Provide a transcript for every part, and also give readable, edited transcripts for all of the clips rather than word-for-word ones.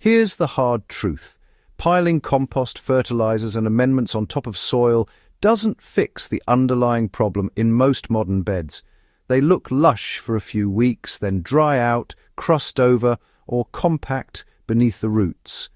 Here's the hard truth. Piling compost, fertilizers, and amendments on top of soil doesn't fix the underlying problem in most modern beds. They look lush for a few weeks, then dry out, crust over, or compact beneath the roots.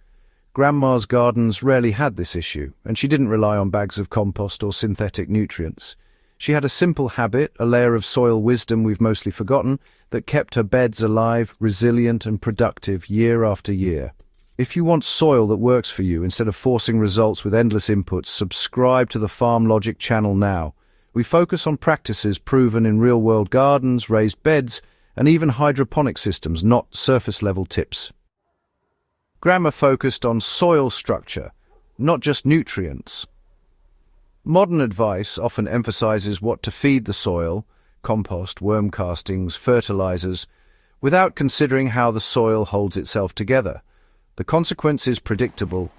Grandma's gardens rarely had this issue, and she didn't rely on bags of compost or synthetic nutrients. She had a simple habit, a layer of soil wisdom we've mostly forgotten, that kept her beds alive, resilient, and productive year after year. If you want soil that works for you instead of forcing results with endless inputs, subscribe to the Farm Logic channel now. We focus on practices proven in real-world gardens, raised beds, and even hydroponic systems, not surface-level tips. Grandma focused on soil structure, not just nutrients. Modern advice often emphasizes what to feed the soil, compost, worm castings, fertilizers, without considering how the soil holds itself together. The consequence is predictable.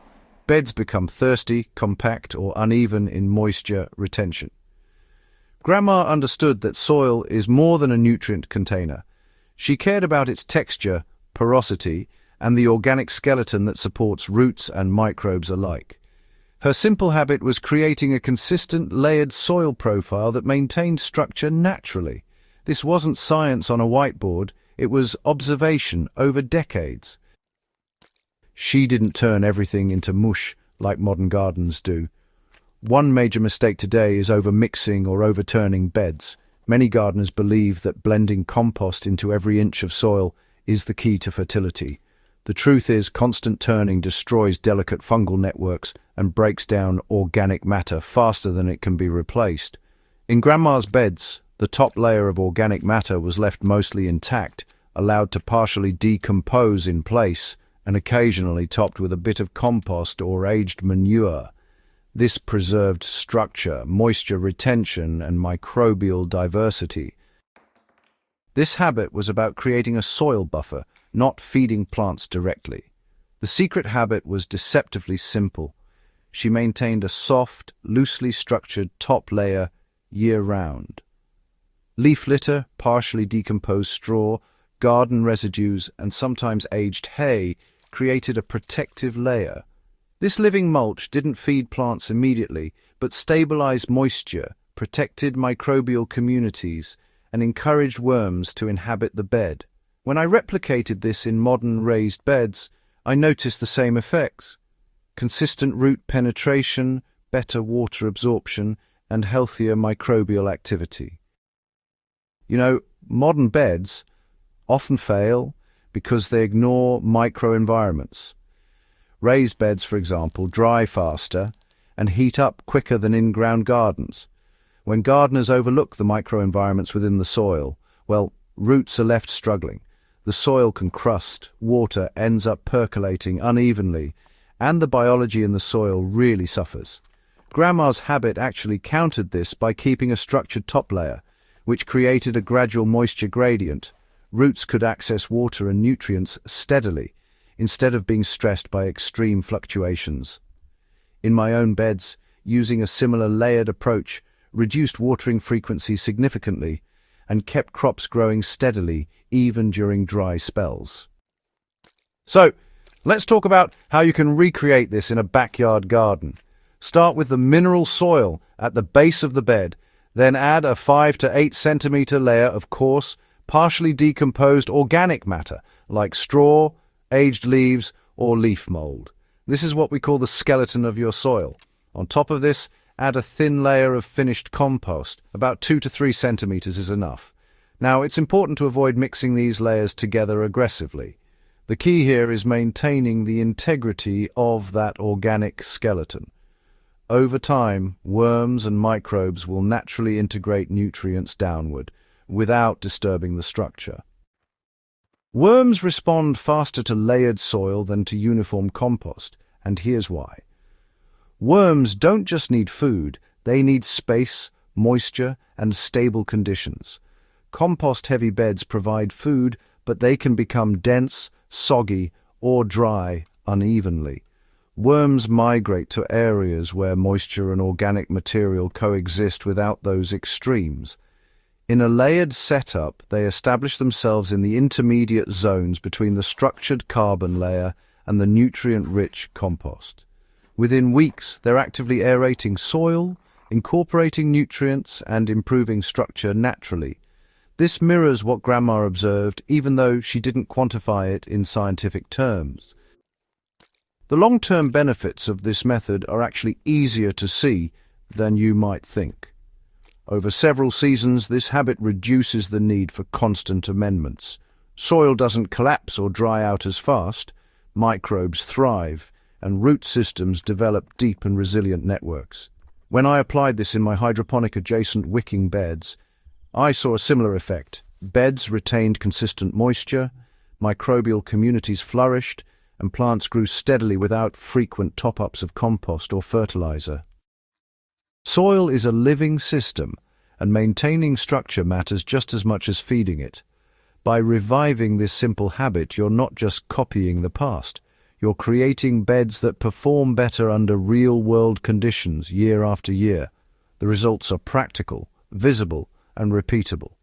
Beds become thirsty, compact, or uneven in moisture retention. Grandma understood that soil is more than a nutrient container. She cared about its texture, porosity, and the organic skeleton that supports roots and microbes alike. Her simple habit was creating a consistent, layered soil profile that maintained structure naturally. This wasn't science on a whiteboard, it was observation over decades. She didn't turn everything into mush like modern gardens do. One major mistake today is over-mixing or overturning beds. Many gardeners believe that blending compost into every inch of soil is the key to fertility. The truth is, constant turning destroys delicate fungal networks and breaks down organic matter faster than it can be replaced. In Grandma's beds, the top layer of organic matter was left mostly intact, allowed to partially decompose in place, and occasionally topped with a bit of compost or aged manure. This preserved structure, moisture retention, and microbial diversity. This habit was about creating a soil buffer, not feeding plants directly. The secret habit was deceptively simple. She maintained a soft, loosely structured top layer year-round. Leaf litter, partially decomposed straw, garden residues, and sometimes aged hay created a protective layer. This living mulch didn't feed plants immediately, but stabilized moisture, protected microbial communities, and encouraged worms to inhabit the bed. When I replicated this in modern raised beds, I noticed the same effects. Consistent root penetration, better water absorption, and healthier microbial activity. You know, modern beds often fail because they ignore microenvironments. Raised beds, for example, dry faster and heat up quicker than in-ground gardens. When gardeners overlook the microenvironments within the soil, well, roots are left struggling. The soil can crust, water ends up percolating unevenly, and the biology in the soil really suffers. Grandma's habit actually countered this by keeping a structured top layer, which created a gradual moisture gradient. Roots could access water and nutrients steadily, instead of being stressed by extreme fluctuations. In my own beds, using a similar layered approach reduced watering frequency significantly and kept crops growing steadily even during dry spells. So, let's talk about how you can recreate this in a backyard garden. Start with the mineral soil at the base of the bed, then add a 5 to 8 centimeter layer of coarse, partially decomposed organic matter like straw, aged leaves, or leaf mold. This is what we call the skeleton of your soil. On top of this, add a thin layer of finished compost. About 2 to 3 centimeters is enough. Now, it's important to avoid mixing these layers together aggressively. The key here is maintaining the integrity of that organic skeleton. Over time, worms and microbes will naturally integrate nutrients downward, without disturbing the structure. Worms respond faster to layered soil than to uniform compost, and here's why. Worms don't just need food, they need space, moisture, and stable conditions. Compost-heavy beds provide food, but they can become dense, soggy, or dry unevenly. Worms migrate to areas where moisture and organic material coexist without those extremes. In a layered setup, they establish themselves in the intermediate zones between the structured carbon layer and the nutrient-rich compost. Within weeks, they're actively aerating soil, incorporating nutrients, and improving structure naturally. This mirrors what Grandma observed, even though she didn't quantify it in scientific terms. The long-term benefits of this method are actually easier to see than you might think. Over several seasons, this habit reduces the need for constant amendments. Soil doesn't collapse or dry out as fast, microbes thrive, and root systems develop deep and resilient networks. When I applied this in my hydroponic-adjacent wicking beds, I saw a similar effect. Beds retained consistent moisture, microbial communities flourished, and plants grew steadily without frequent top-ups of compost or fertilizer. Soil is a living system, and maintaining structure matters just as much as feeding it. By reviving this simple habit, you're not just copying the past. You're creating beds that perform better under real-world conditions year after year. The results are practical, visible, and repeatable.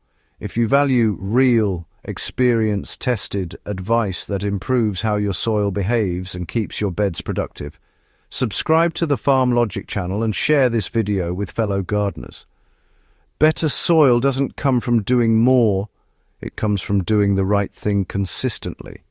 If you value real, experience-tested advice that improves how your soil behaves and keeps your beds productive, subscribe to the Farm Logic channel and share this video with fellow gardeners. Better soil doesn't come from doing more, it comes from doing the right thing consistently.